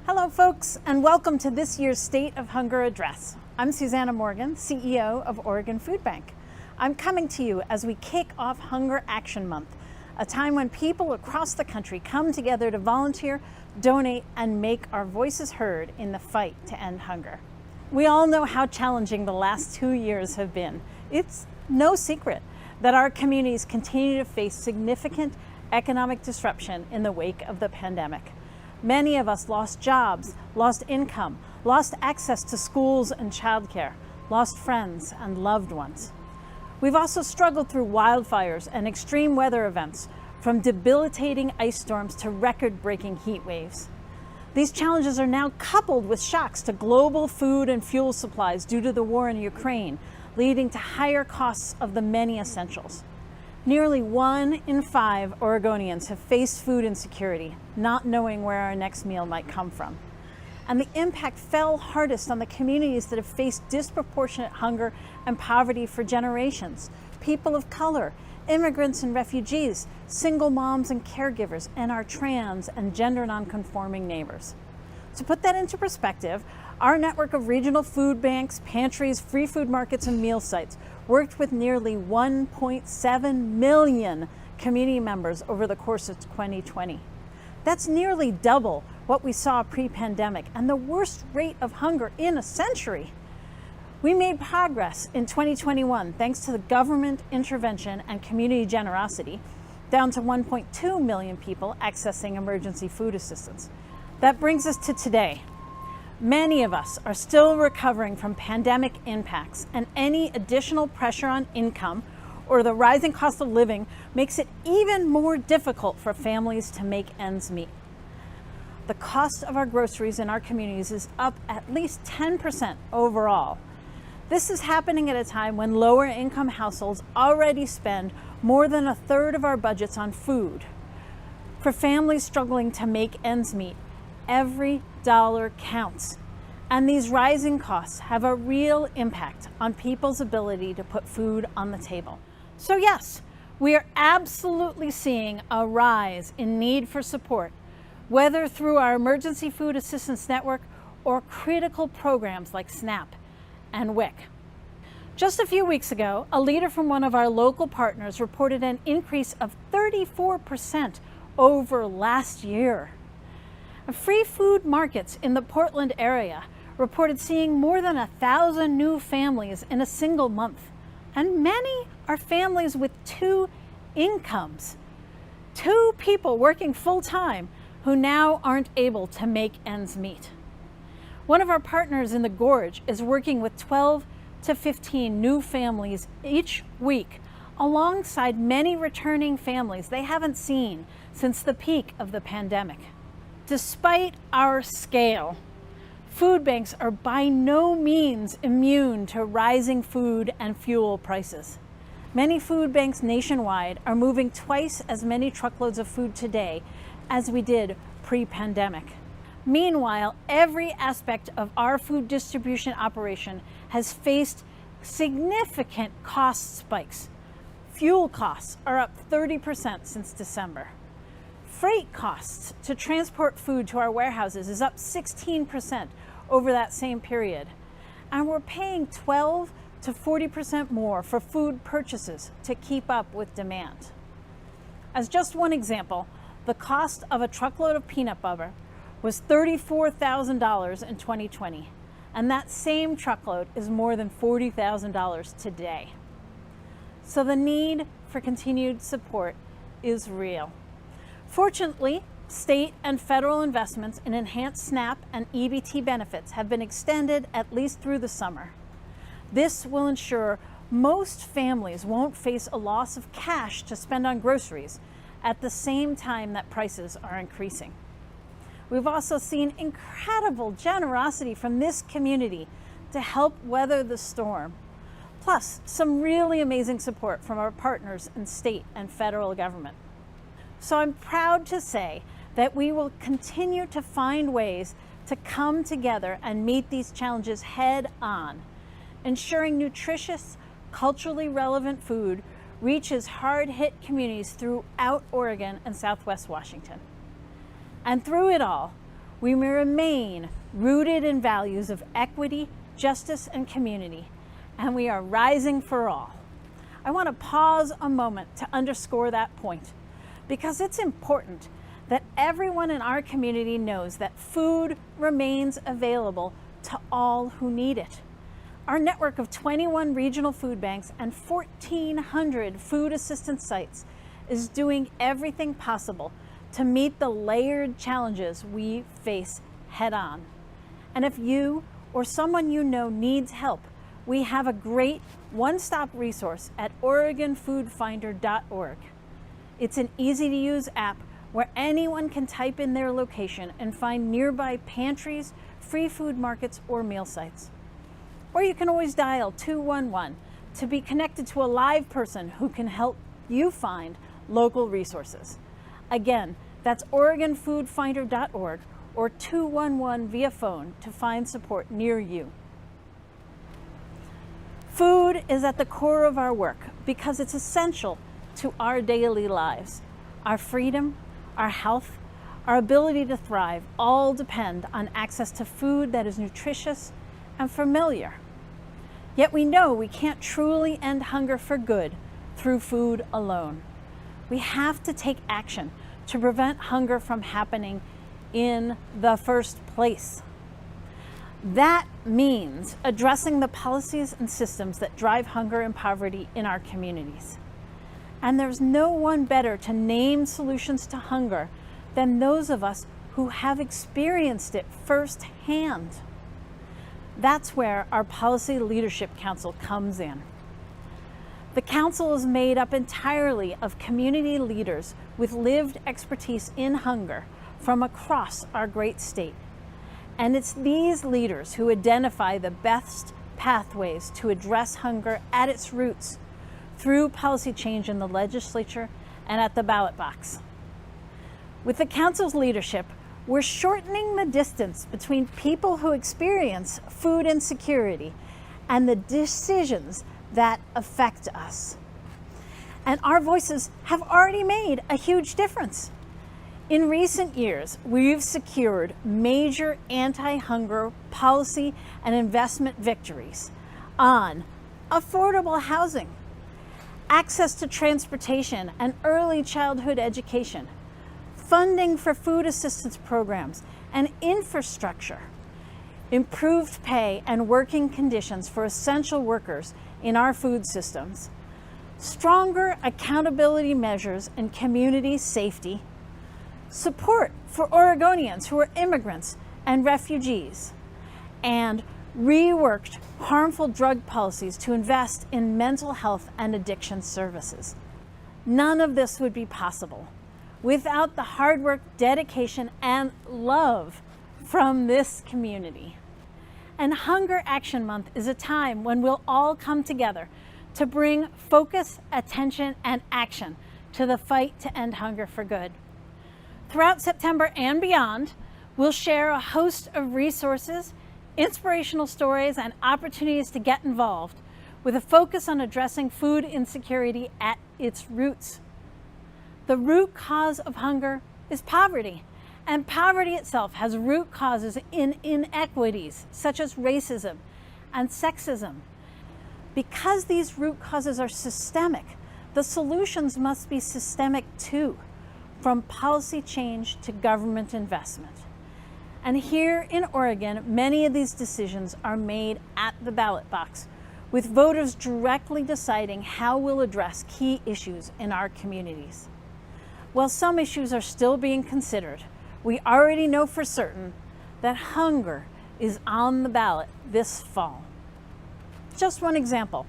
Hello folks, and welcome to this year's State of Hunger Address. I'm Susannah Morgan, CEO of Oregon Food Bank. I'm coming to you as we kick off Hunger Action Month, a time when people across the country come together to volunteer, donate, and make our voices heard in the fight to end hunger. We all know how challenging the last 2 years have been. It's no secret that our communities continue to face significant economic disruption in the wake of the pandemic. Many of us lost jobs, lost income, lost access to schools and childcare, lost friends and loved ones. We've also struggled through wildfires and extreme weather events, from debilitating ice storms to record-breaking heat waves. These challenges are now coupled with shocks to global food and fuel supplies due to the war in Ukraine, leading to higher costs of the many essentials. Nearly 1 in 5 Oregonians have faced food insecurity, not knowing where our next meal might come from. And the impact fell hardest on the communities that have faced disproportionate hunger and poverty for generations: people of color, immigrants and refugees, single moms and caregivers, and our trans and gender nonconforming neighbors. To put that into perspective, our network of regional food banks, pantries, free food markets, and meal sites worked with nearly 1.7 million community members over the course of 2020. That's nearly double what we saw pre-pandemic and the worst rate of hunger in a century. We made progress in 2021 thanks to the government intervention and community generosity, down to 1.2 million people accessing emergency food assistance. That brings us to today. Many of us are still recovering from pandemic impacts, and any additional pressure on income or the rising cost of living makes it even more difficult for families to make ends meet. The cost of our groceries in our communities is up at least 10% overall. This is happening at a time when lower income households already spend more than a third of our budgets on food. For families struggling to make ends meet, every dollar counts. And these rising costs have a real impact on people's ability to put food on the table. So yes, we are absolutely seeing a rise in need for support, whether through our emergency food assistance network or critical programs like SNAP and WIC. Just a few weeks ago, a leader from one of our local partners reported an increase of 34% over last year. Free food markets in the Portland area reported seeing more than 1,000 new families in a single month. And many are families with 2 incomes. 2 people working full-time who now aren't able to make ends meet. One of our partners in the Gorge is working with 12 to 15 new families each week, alongside many returning families they haven't seen since the peak of the pandemic. Despite our scale, food banks are by no means immune to rising food and fuel prices. Many food banks nationwide are moving twice as many truckloads of food today as we did pre-pandemic. Meanwhile, every aspect of our food distribution operation has faced significant cost spikes. Fuel costs are up 30% since December. Freight costs to transport food to our warehouses is up 16% over that same period. And we're paying 12 to 40% more for food purchases to keep up with demand. As just one example, the cost of a truckload of peanut butter was $34,000 in 2020, and that same truckload is more than $40,000 today. So the need for continued support is real. Fortunately, state and federal investments in enhanced SNAP and EBT benefits have been extended at least through the summer. This will ensure most families won't face a loss of cash to spend on groceries at the same time that prices are increasing. We've also seen incredible generosity from this community to help weather the storm, plus some really amazing support from our partners in state and federal government. So I'm proud to say that we will continue to find ways to come together and meet these challenges head on, ensuring nutritious, culturally relevant food reaches hard-hit communities throughout Oregon and Southwest Washington. And through it all, We remain rooted in values of equity, justice, and community, and we are rising for all. I want to pause a moment to underscore that point, because it's important that everyone in our community knows that food remains available to all who need it. Our network of 21 regional food banks and 1,400 food assistance sites is doing everything possible to meet the layered challenges we face head on. And if you or someone you know needs help, we have a great one-stop resource at OregonFoodFinder.org. It's an easy-to-use app where anyone can type in their location and find nearby pantries, free food markets, or meal sites. Or you can always dial 211 to be connected to a live person who can help you find local resources. Again, that's OregonFoodFinder.org or 211 via phone to find support near you. Food is at the core of our work because it's essential to our daily lives. Our freedom, our health, our ability to thrive all depend on access to food that is nutritious and familiar. Yet we know we can't truly end hunger for good through food alone. We have to take action to prevent hunger from happening in the first place. That means addressing the policies and systems that drive hunger and poverty in our communities. And there's no one better to name solutions to hunger than those of us who have experienced it firsthand. That's where our Policy Leadership Council comes in. The council is made up entirely of community leaders with lived expertise in hunger from across our great state. And it's these leaders who identify the best pathways to address hunger at its roots through policy change in the legislature and at the ballot box. With the council's leadership, we're shortening the distance between people who experience food insecurity and the decisions that affect us. And our voices have already made a huge difference. In recent years, we've secured major anti-hunger policy and investment victories on affordable housing, access to transportation and early childhood education, funding for food assistance programs and infrastructure, improved pay and working conditions for essential workers in our food systems, stronger accountability measures and community safety, support for Oregonians who are immigrants and refugees, and reworked harmful drug policies to invest in mental health and addiction services. None of this would be possible without the hard work, dedication, and love from this community. And Hunger Action Month is a time when we'll all come together to bring focus, attention, and action to the fight to end hunger for good. Throughout September and beyond, we'll share a host of resources, inspirational stories, and opportunities to get involved with a focus on addressing food insecurity at its roots. The root cause of hunger is poverty, and poverty itself has root causes in inequities such as racism and sexism. Because these root causes are systemic, the solutions must be systemic too, from policy change to government investment. And here in Oregon, many of these decisions are made at the ballot box, with voters directly deciding how we'll address key issues in our communities. While some issues are still being considered, we already know for certain that hunger is on the ballot this fall. Just one example,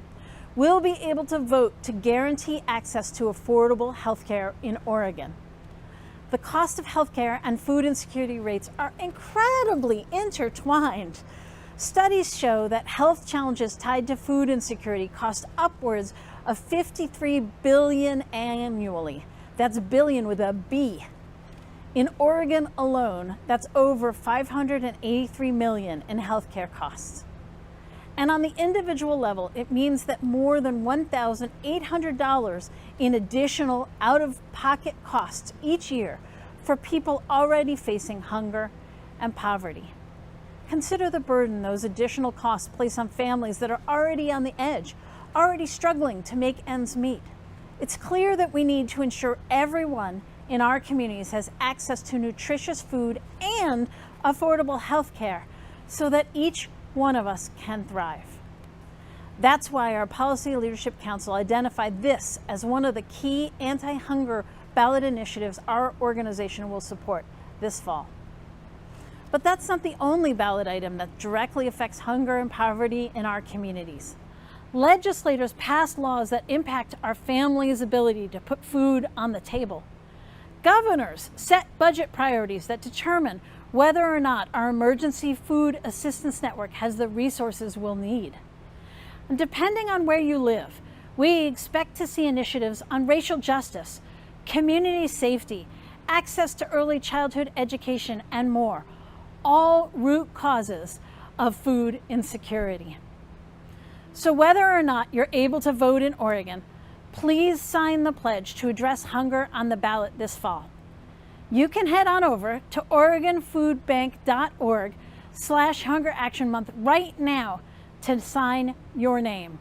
we'll be able to vote to guarantee access to affordable health care in Oregon. The cost of healthcare and food insecurity rates are incredibly intertwined. Studies show that health challenges tied to food insecurity cost upwards of $53 billion annually. That's billion with a B. In Oregon alone, that's over $583 million in healthcare costs. And on the individual level, it means that more than $1,800 in additional out-of-pocket costs each year for people already facing hunger and poverty. Consider the burden those additional costs place on families that are already on the edge, already struggling to make ends meet. It's clear that we need to ensure everyone in our communities has access to nutritious food and affordable health care so that each one of us can thrive. That's why our Policy Leadership Council identified this as one of the key anti-hunger ballot initiatives our organization will support this fall. But that's not the only ballot item that directly affects hunger and poverty in our communities. Legislators pass laws that impact our families' ability to put food on the table. Governors set budget priorities that determine whether or not our emergency food assistance network has the resources we'll need. And depending on where you live, we expect to see initiatives on racial justice, community safety, access to early childhood education, and more, all root causes of food insecurity. So whether or not you're able to vote in Oregon, please sign the pledge to address hunger on the ballot this fall. You can head on over to OregonFoodBank.org/Hunger Action Month right now to sign your name.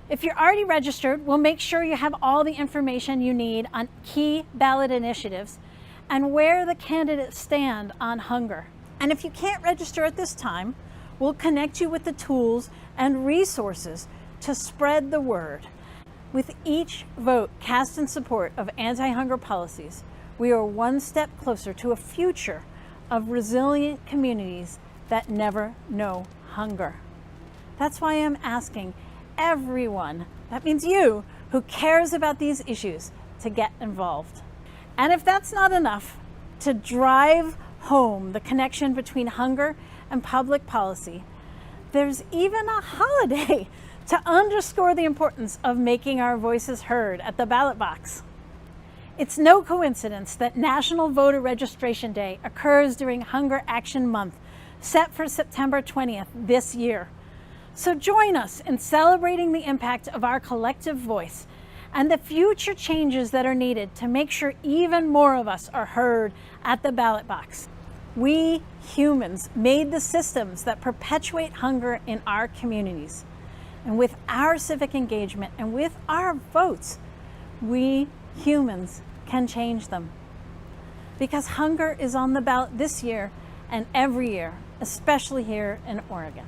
If you're already registered, we'll make sure you have all the information you need on key ballot initiatives and where the candidates stand on hunger. And if you can't register at this time, we'll connect you with the tools and resources to spread the word. With each vote cast in support of anti-hunger policies, we are one step closer to a future of resilient communities that never know hunger. That's why I'm asking everyone, that means you, who cares about these issues, to get involved. And if that's not enough to drive home the connection between hunger and public policy, there's even a holiday to underscore the importance of making our voices heard at the ballot box. It's no coincidence that National Voter Registration Day occurs during Hunger Action Month, set for September 20th this year. So join us in celebrating the impact of our collective voice and the future changes that are needed to make sure even more of us are heard at the ballot box. We humans made the systems that perpetuate hunger in our communities. And with our civic engagement and with our votes, we humans can change them. Because hunger is on the ballot this year and every year, especially here in Oregon.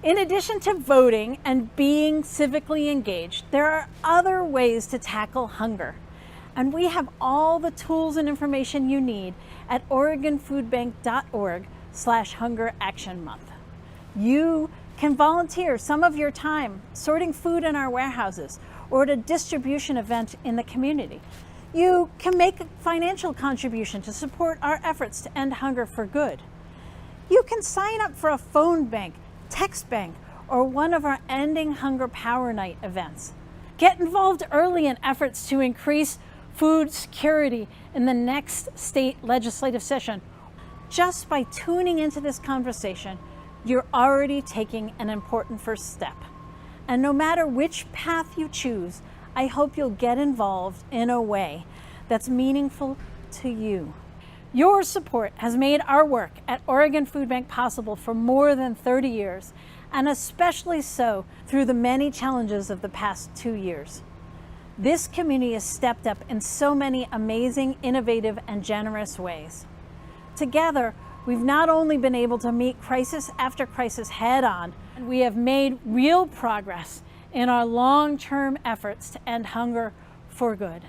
In addition to voting and being civically engaged, there are other ways to tackle hunger. And we have all the tools and information you need at OregonFoodBank.org/Hunger Action Month. You can volunteer some of your time sorting food in our warehouses or at a distribution event in the community. You can make a financial contribution to support our efforts to end hunger for good. You can sign up for a phone bank, text bank, or one of our Ending Hunger Power Night events. Get involved early in efforts to increase food security in the next state legislative session. Just by tuning into this conversation, you're already taking an important first step. And no matter which path you choose, I hope you'll get involved in a way that's meaningful to you. Your support has made our work at Oregon Food Bank possible for more than 30 years, and especially so through the many challenges of the past 2 years. This community has stepped up in so many amazing, innovative, and generous ways. Together, we've not only been able to meet crisis after crisis head on, we have made real progress in our long-term efforts to end hunger for good.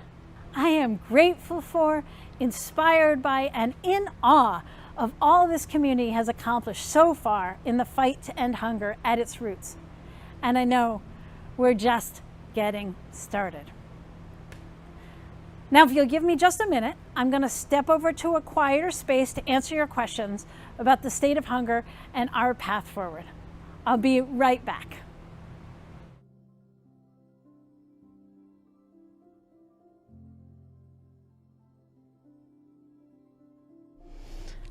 I am grateful for, inspired by, and in awe of all this community has accomplished so far in the fight to end hunger at its roots. And I know we're just getting started. Now, if you'll give me just a minute, I'm going to step over to a quieter space to answer your questions about the state of hunger and our path forward. I'll be right back.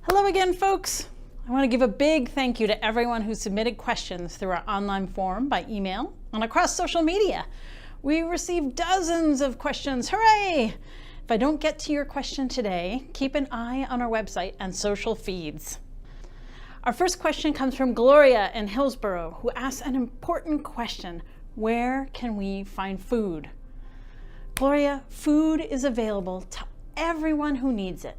Hello again, folks. I want to give a big thank you to everyone who submitted questions through our online forum, by email, and across social media. We received dozens of questions, hooray! If I don't get to your question today, keep an eye on our website and social feeds. Our first question comes from Gloria in Hillsborough, who asks an important question: where can we find food? Gloria, food is available to everyone who needs it.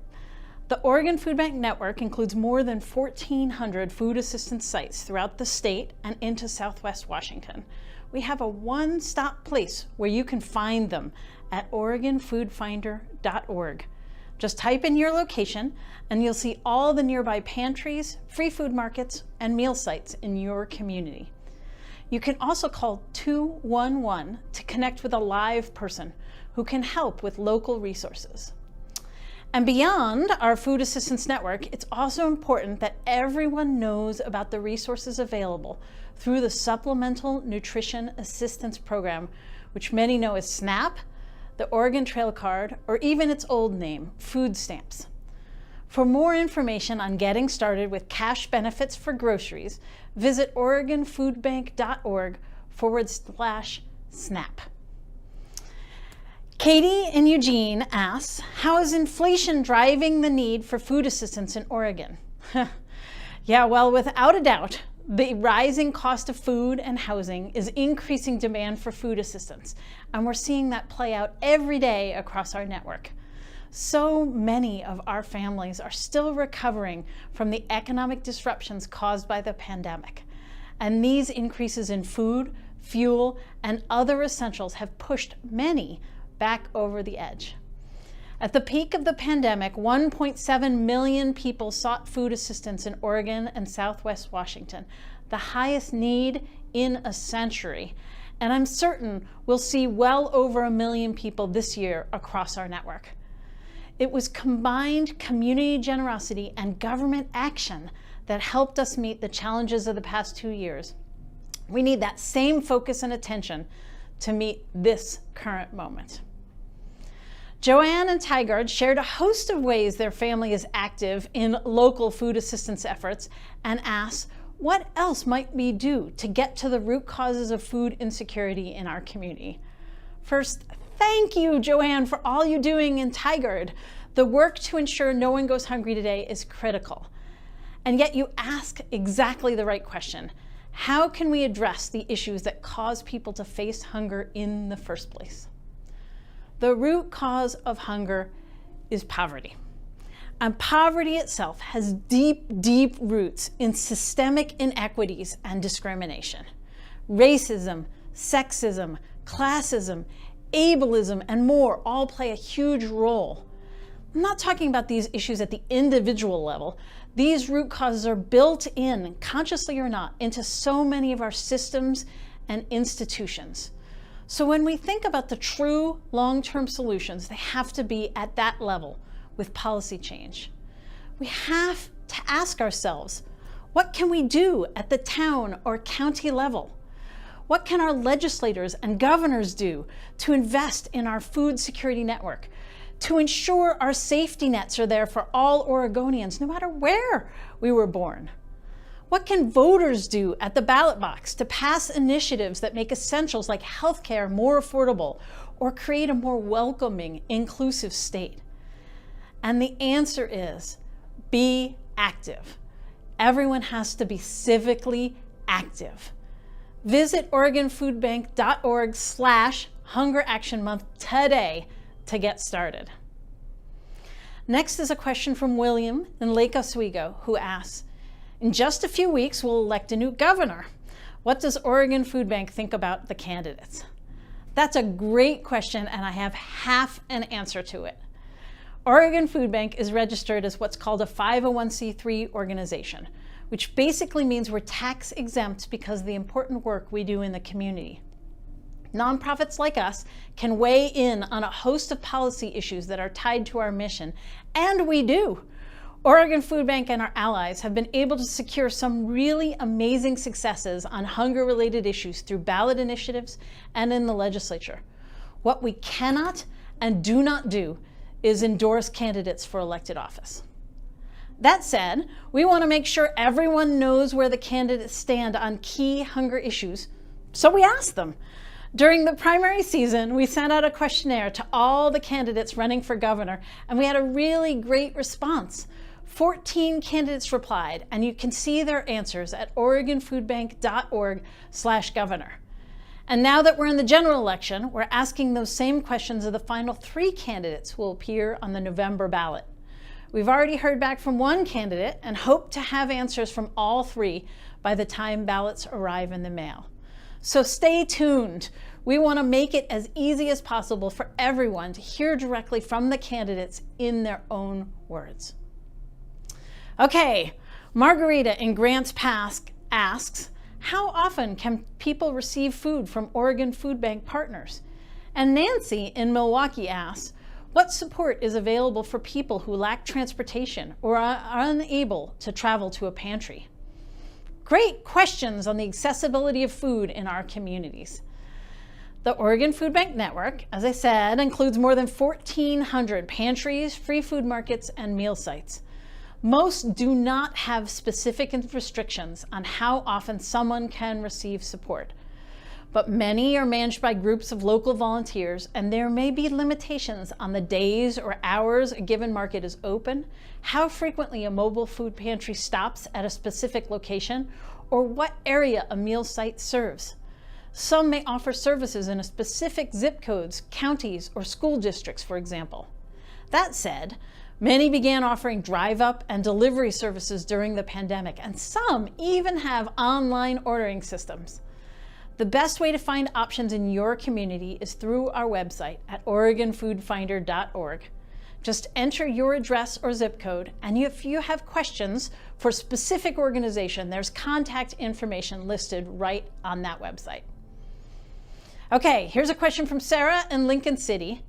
The Oregon Food Bank Network includes more than 1,400 food assistance sites throughout the state and into Southwest Washington. We have a one-stop place where you can find them at OregonFoodFinder.org. Just type in your location and you'll see all the nearby pantries, free food markets, and meal sites in your community. You can also call 211 to connect with a live person who can help with local resources. And beyond our food assistance network, it's also important that everyone knows about the resources available through the Supplemental Nutrition Assistance Program, which many know as SNAP, the Oregon Trail Card, or even its old name, food stamps. For more information on getting started with cash benefits for groceries, visit OregonFoodBank.org/SNAP. Katie in Eugene asks, how is inflation driving the need for food assistance in Oregon? Yeah, well, without a doubt, the rising cost of food and housing is increasing demand for food assistance, and we're seeing that play out every day across our network. So many of our families are still recovering from the economic disruptions caused by the pandemic, and these increases in food, fuel, and other essentials have pushed many back over the edge. At the peak of the pandemic, 1.7 million people sought food assistance in Oregon and Southwest Washington, the highest need in a century. And I'm certain we'll see well over 1 million people this year across our network. It was combined community generosity and government action that helped us meet the challenges of the past 2 years. We need that same focus and attention to meet this current moment. Joanne and Tigard shared a host of ways their family is active in local food assistance efforts and asked, what else might we do to get to the root causes of food insecurity in our community? First, thank you, Joanne, for all you're doing in Tigard. The work to ensure no one goes hungry today is critical. And yet you ask exactly the right question. How can we address the issues that cause people to face hunger in the first place? The root cause of hunger is poverty. And poverty itself has deep, deep roots in systemic inequities and discrimination. Racism, sexism, classism, ableism, and more all play a huge role. I'm not talking about these issues at the individual level. These root causes are built in, consciously or not, into so many of our systems and institutions. So when we think about the true long-term solutions, they have to be at that level with policy change. We have to ask ourselves, what can we do at the town or county level? What can our legislators and governors do to invest in our food security network, to ensure our safety nets are there for all Oregonians, no matter where we were born? What can voters do at the ballot box to pass initiatives that make essentials like healthcare more affordable or create a more welcoming, inclusive state? And the answer is, be active. Everyone has to be civically active. Visit OregonFoodBank.org/Hunger Action Month today to get started. Next is a question from William in Lake Oswego, who asks, in just a few weeks, we'll elect a new governor. What does Oregon Food Bank think about the candidates? That's a great question, and I have half an answer to it. Oregon Food Bank is registered as what's called a 501c3 organization, which basically means we're tax exempt because of the important work we do in the community. Nonprofits like us can weigh in on a host of policy issues that are tied to our mission, and we do. Oregon Food Bank and our allies have been able to secure some really amazing successes on hunger-related issues through ballot initiatives and in the legislature. What we cannot and do not do is endorse candidates for elected office. That said, we want to make sure everyone knows where the candidates stand on key hunger issues, so we ask them. During the primary season, we sent out a questionnaire to all the candidates running for governor, and we had a really great response. 14 candidates replied, and you can see their answers at oregonfoodbank.org/governor. And now that we're in the general election, we're asking those same questions of the final 3 candidates who will appear on the November ballot. We've already heard back from 1 candidate and hope to have answers from all 3 by the time ballots arrive in the mail. So stay tuned. We want to make it as easy as possible for everyone to hear directly from the candidates in their own words. Okay, Margarita in Grants Pass asks, how often can people receive food from Oregon Food Bank partners? And Nancy in Milwaukee asks, what support is available for people who lack transportation or are unable to travel to a pantry? Great questions on the accessibility of food in our communities. The Oregon Food Bank Network, as I said, includes more than 1,400 pantries, free food markets, and meal sites. Most do not have specific restrictions on how often someone can receive support, but many are managed by groups of local volunteers, and there may be limitations on the days or hours a given market is open, how frequently a mobile food pantry stops at a specific location, or what area a meal site serves. Some may offer services in a specific zip codes, counties, or school districts, for example. That said, many began offering drive-up and delivery services during the pandemic, and some even have online ordering systems. The best way to find options in your community is through our website at oregonfoodfinder.org. Just enter your address or zip code, and if you have questions for a specific organization, there's contact information listed right on that website. Okay, here's a question from Sarah in Lincoln City.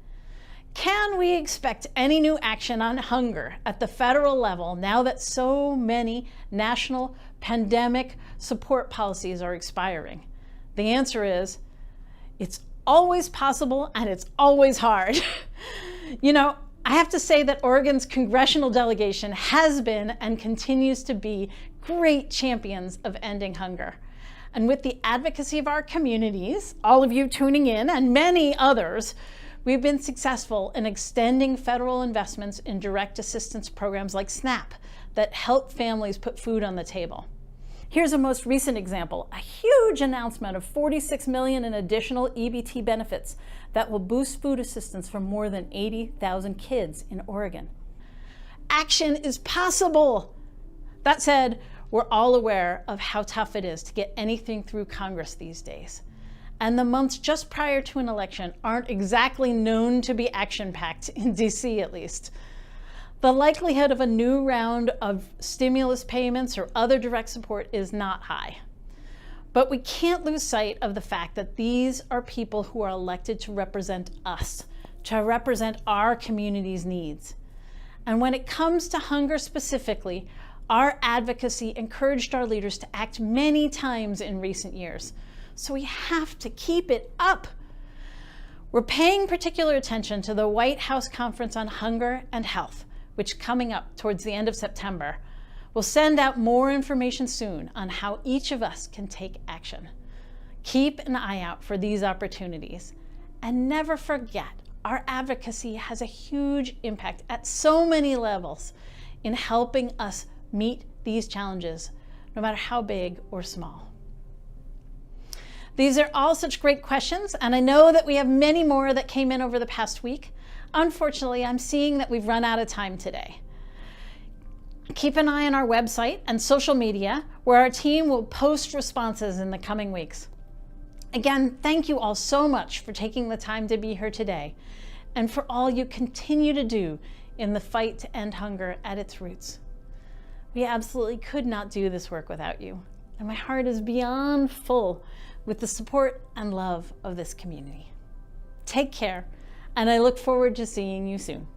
Can we expect any new action on hunger at the federal level now that so many national pandemic support policies are expiring? The answer is, it's always possible and it's always hard. You know, I have to say that Oregon's congressional delegation has been and continues to be great champions of ending hunger. And with the advocacy of our communities, all of you tuning in, and many others, we've been successful in extending federal investments in direct assistance programs like SNAP that help families put food on the table. Here's a most recent example, a huge announcement of $46 million in additional EBT benefits that will boost food assistance for more than 80,000 kids in Oregon. Action is possible. That said, we're all aware of how tough it is to get anything through Congress these days. And the months just prior to an election aren't exactly known to be action-packed, in DC at least. The likelihood of a new round of stimulus payments or other direct support is not high. But we can't lose sight of the fact that these are people who are elected to represent us, to represent our community's needs. And when it comes to hunger specifically, our advocacy encouraged our leaders to act many times in recent years. So we have to keep it up. We're paying particular attention to the White House Conference on Hunger and Health, which coming up towards the end of September. We'll send out more information soon on how each of us can take action. Keep an eye out for these opportunities, and never forget, our advocacy has a huge impact at so many levels in helping us meet these challenges, no matter how big or small. These are all such great questions, and I know that we have many more that came in over the past week. Unfortunately, I'm seeing that we've run out of time today. Keep an eye on our website and social media, where our team will post responses in the coming weeks. Again, thank you all so much for taking the time to be here today, and for all you continue to do in the fight to end hunger at its roots. We absolutely could not do this work without you, and my heart is beyond full with the support and love of this community. Take care, and I look forward to seeing you soon.